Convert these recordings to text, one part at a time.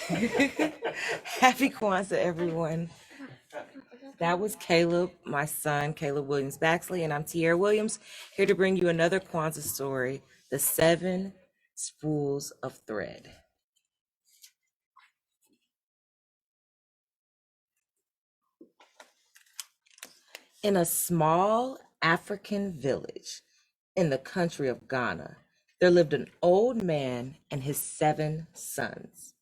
Happy Kwanzaa, everyone. That was Caleb, my son, Caleb Williams Baxley, and I'm Tierra Williams, here to bring you another Kwanzaa story, The Seven Spools of Thread. In a small African village in the country of Ghana, there lived an old man and his 7 sons.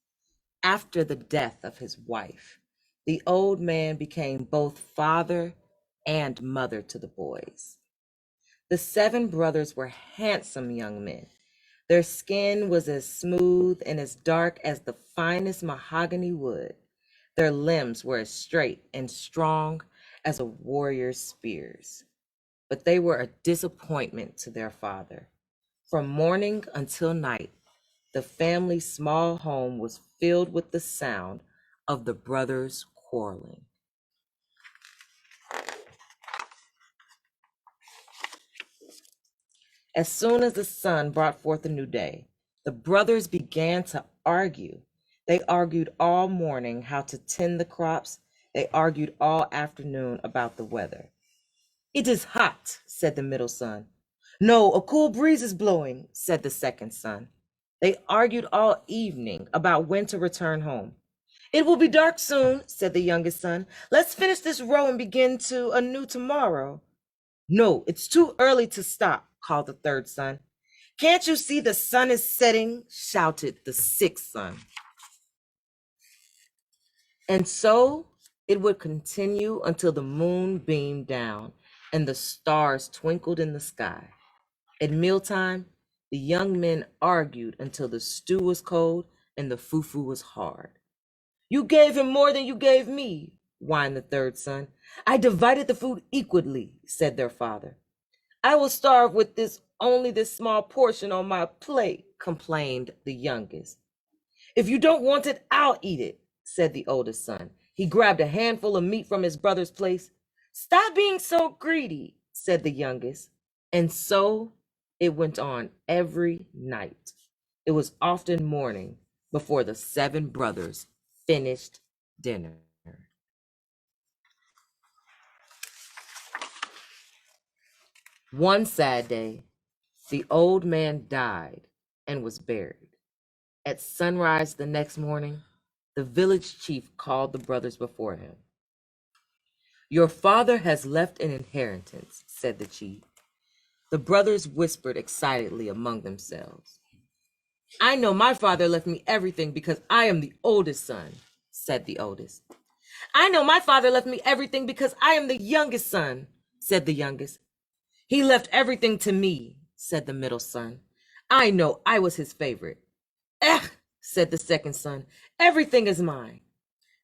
After the death of his wife, the old man became both father and mother to the boys. The 7 brothers were handsome young men. Their skin was as smooth and as dark as the finest mahogany wood. Their limbs were as straight and strong as a warrior's spears. But they were a disappointment to their father. From morning until night, the family's small home was filled with the sound of the brothers quarreling. As soon as the sun brought forth a new day, the brothers began to argue. They argued all morning how to tend the crops. They argued all afternoon about the weather. "It is hot," said the middle son. "No, a cool breeze is blowing," said the second son. They argued all evening about when to return home. "It will be dark soon," said the youngest son. "Let's finish this row and begin anew tomorrow." "No, it's too early to stop," called the third son. "Can't you see the sun is setting?" shouted the sixth son. And so it would continue until the moon beamed down and the stars twinkled in the sky. At mealtime, the young men argued until the stew was cold and the fufu was hard. "You gave him more than you gave me," whined the third son. "I divided the food equally," said their father. "I will starve with only this small portion on my plate," complained the youngest. "If you don't want it, I'll eat it," said the oldest son. He grabbed a handful of meat from his brother's plate. "Stop being so greedy," said the youngest. And so it went on every night. It was often morning before the 7 brothers finished dinner. One sad day, the old man died and was buried. At sunrise the next morning, the village chief called the brothers before him. "Your father has left an inheritance," said the chief. The brothers whispered excitedly among themselves. "I know my father left me everything because I am the oldest son," said the oldest. "I know my father left me everything because I am the youngest son," said the youngest. "He left everything to me," said the middle son. "I know I was his favorite." "Eh," said the second son, "everything is mine."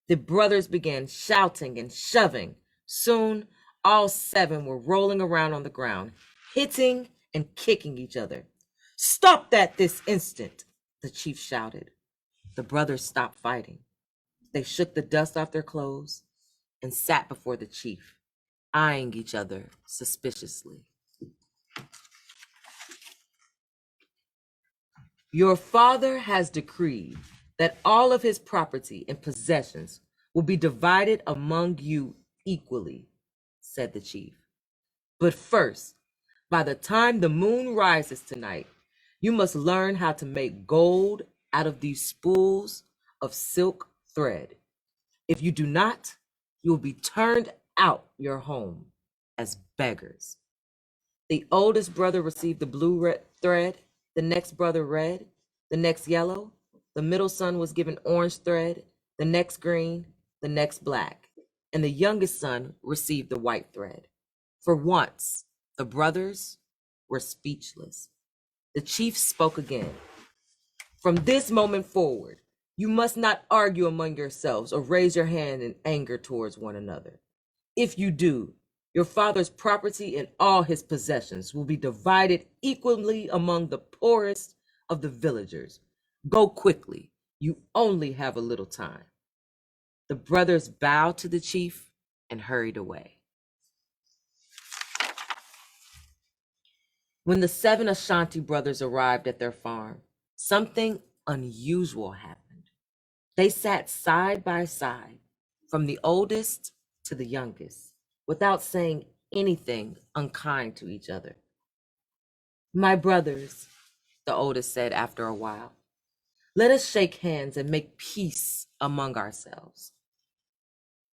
The brothers began shouting and shoving. Soon, all 7 were rolling around on the ground, hitting and kicking each other. "Stop that this instant," the chief shouted. The brothers stopped fighting. They shook the dust off their clothes and sat before the chief, eyeing each other suspiciously. "Your father has decreed that all of his property and possessions will be divided among you equally," said the chief. "But first, by the time the moon rises tonight, you must learn how to make gold out of these spools of silk thread. If you do not, you will be turned out your home as beggars." The oldest brother received the blue thread, the next brother red, the next yellow, the middle son was given orange thread, the next green, the next black, and the youngest son received the white thread. For once, the brothers were speechless. The chief spoke again. "From this moment forward, you must not argue among yourselves or raise your hand in anger towards one another. If you do, your father's property and all his possessions will be divided equally among the poorest of the villagers. Go quickly. You only have a little time." The brothers bowed to the chief and hurried away. When the 7 Ashanti brothers arrived at their farm, something unusual happened. They sat side by side, from the oldest to the youngest, without saying anything unkind to each other. My brothers, the oldest said after a while, let us shake hands and make peace among ourselves.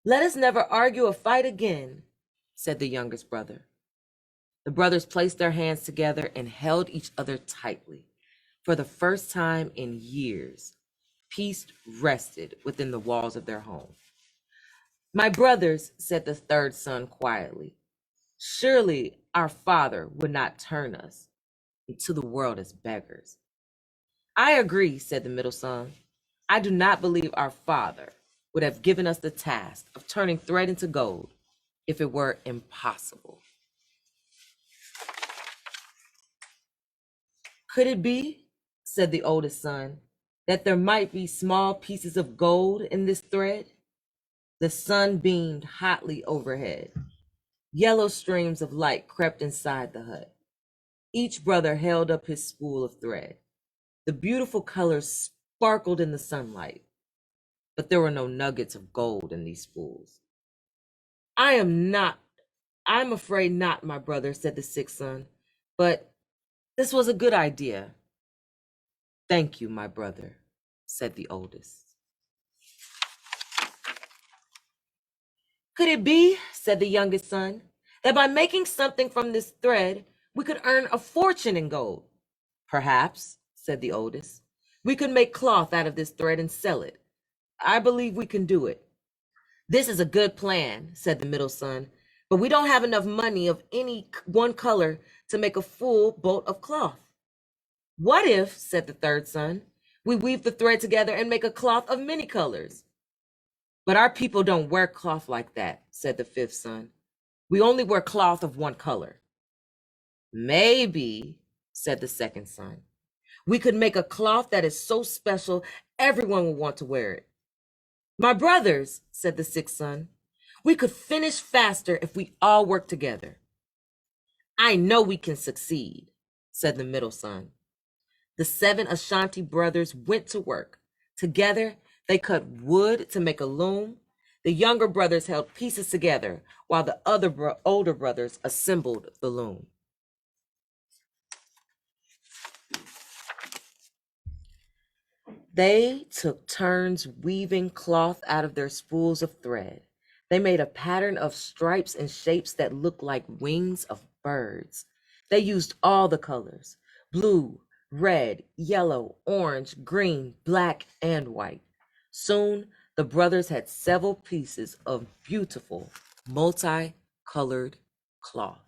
Let us never argue or fight again, said the youngest brother. The brothers placed their hands together and held each other tightly. For the first time in years, peace rested within the walls of their home. My brothers, said the third son quietly, surely our father would not turn us into the world as beggars. I agree, said the middle son. I do not believe our father would have given us the task of turning thread into gold if it were impossible. Could it be, said the oldest son, that there might be small pieces of gold in this thread? The sun beamed hotly overhead. Yellow streams of light crept inside the hut. Each brother held up his spool of thread. The beautiful colors sparkled in the sunlight, but there were no nuggets of gold in these spools. I'm afraid not, my brother, said the sixth son, but this was a good idea. Thank you, my brother, said the oldest. Could it be, said the youngest son, that by making something from this thread, we could earn a fortune in gold? Perhaps, said the oldest. We could make cloth out of this thread and sell it. I believe we can do it. This is a good plan, said the middle son, but we don't have enough money of any one color to make a full bolt of cloth. What if, said the third son, we weave the thread together and make a cloth of many colors? But our people don't wear cloth like that, said the fifth son. We only wear cloth of one color. Maybe, said the second son, we could make a cloth that is so special everyone will want to wear it. My brothers, said the sixth son, we could finish faster if we all work together. I know we can succeed, said the middle son. The 7 Ashanti brothers went to work. Together, they cut wood to make a loom. The younger brothers held pieces together while the older brothers assembled the loom. They took turns weaving cloth out of their spools of thread. They made a pattern of stripes and shapes that looked like wings of birds. They used all the colors: blue, red, yellow, orange, green, black, and white. Soon, the brothers had several pieces of beautiful, multicolored cloth.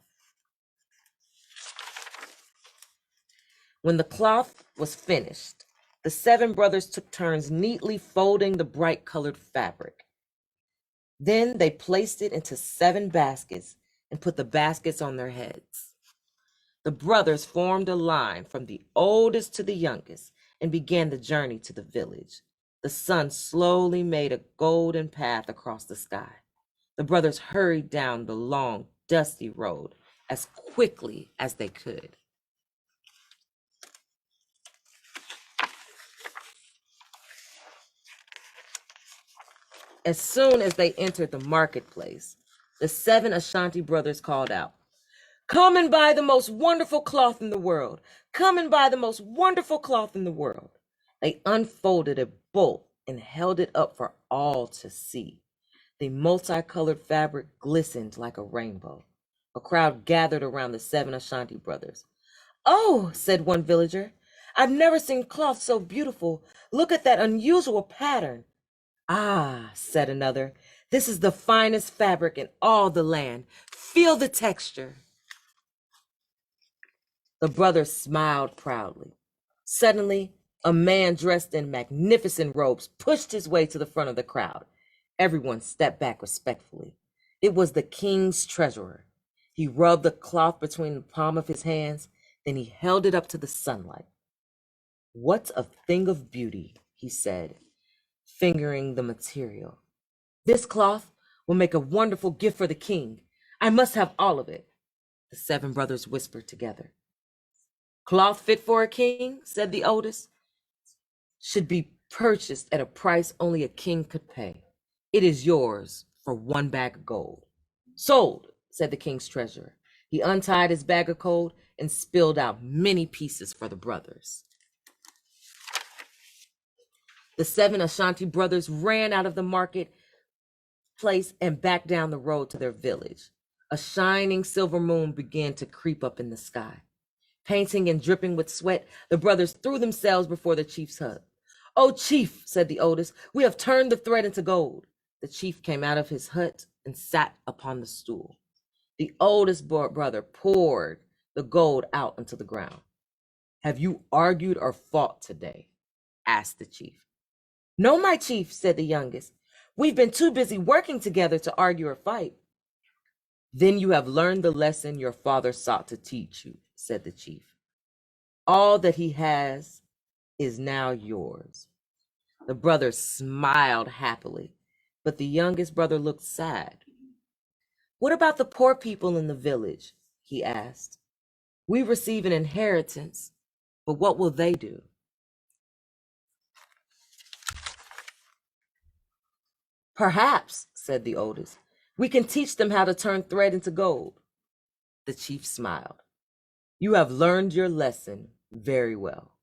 When the cloth was finished, the 7 brothers took turns neatly folding the bright colored fabric. Then they placed it into 7 baskets and put the baskets on their heads. The brothers formed a line from the oldest to the youngest and began the journey to the village. The sun slowly made a golden path across the sky. The brothers hurried down the long, dusty road as quickly as they could. As soon as they entered the marketplace, the 7 Ashanti brothers called out, "Come and buy the most wonderful cloth in the world. Come and buy the most wonderful cloth in the world." They unfolded a bolt and held it up for all to see. The multicolored fabric glistened like a rainbow. A crowd gathered around the 7 Ashanti brothers. "Oh," said one villager, "I've never seen cloth so beautiful. Look at that unusual pattern." "Ah," said another, "this is the finest fabric in all the land. Feel the texture." The brothers smiled proudly. Suddenly, a man dressed in magnificent robes pushed his way to the front of the crowd. Everyone stepped back respectfully. It was the king's treasurer. He rubbed the cloth between the palm of his hands, then he held it up to the sunlight. "What a thing of beauty," he said, fingering the material. "This cloth will make a wonderful gift for the king. I must have all of it." The 7 brothers whispered together. "Cloth fit for a king," said the oldest, "should be purchased at a price only a king could pay. It is yours for 1 bag of gold. Sold, said the king's treasurer. He untied his bag of gold and spilled out many pieces for the brothers. The 7 Ashanti brothers ran out of the market place and back down the road to their village. A shining silver moon began to creep up in the sky. Panting and dripping with sweat, the brothers threw themselves before the chief's hut. "Oh, chief," said the oldest, "we have turned the thread into gold." The chief came out of his hut and sat upon the stool. The oldest brother poured the gold out into the ground. "Have you argued or fought today?" asked the chief. "No, my chief," said the youngest. "We've been too busy working together to argue or fight." "Then you have learned the lesson your father sought to teach you," said the chief. "All that he has is now yours." The brothers smiled happily, but the youngest brother looked sad. "What about the poor people in the village?" he asked. "We receive an inheritance, but what will they do?" "Perhaps," said the oldest, "we can teach them how to turn thread into gold." The chief smiled. "You have learned your lesson very well."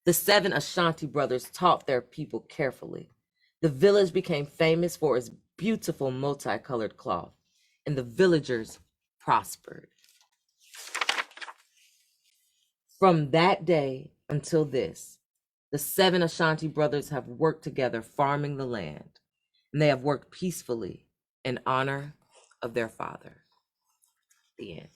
The 7 Ashanti brothers taught their people carefully. The village became famous for its beautiful multicolored cloth, and the villagers prospered. From that day until this, the 7 Ashanti brothers have worked together farming the land, and they have worked peacefully in honor of their father. The end.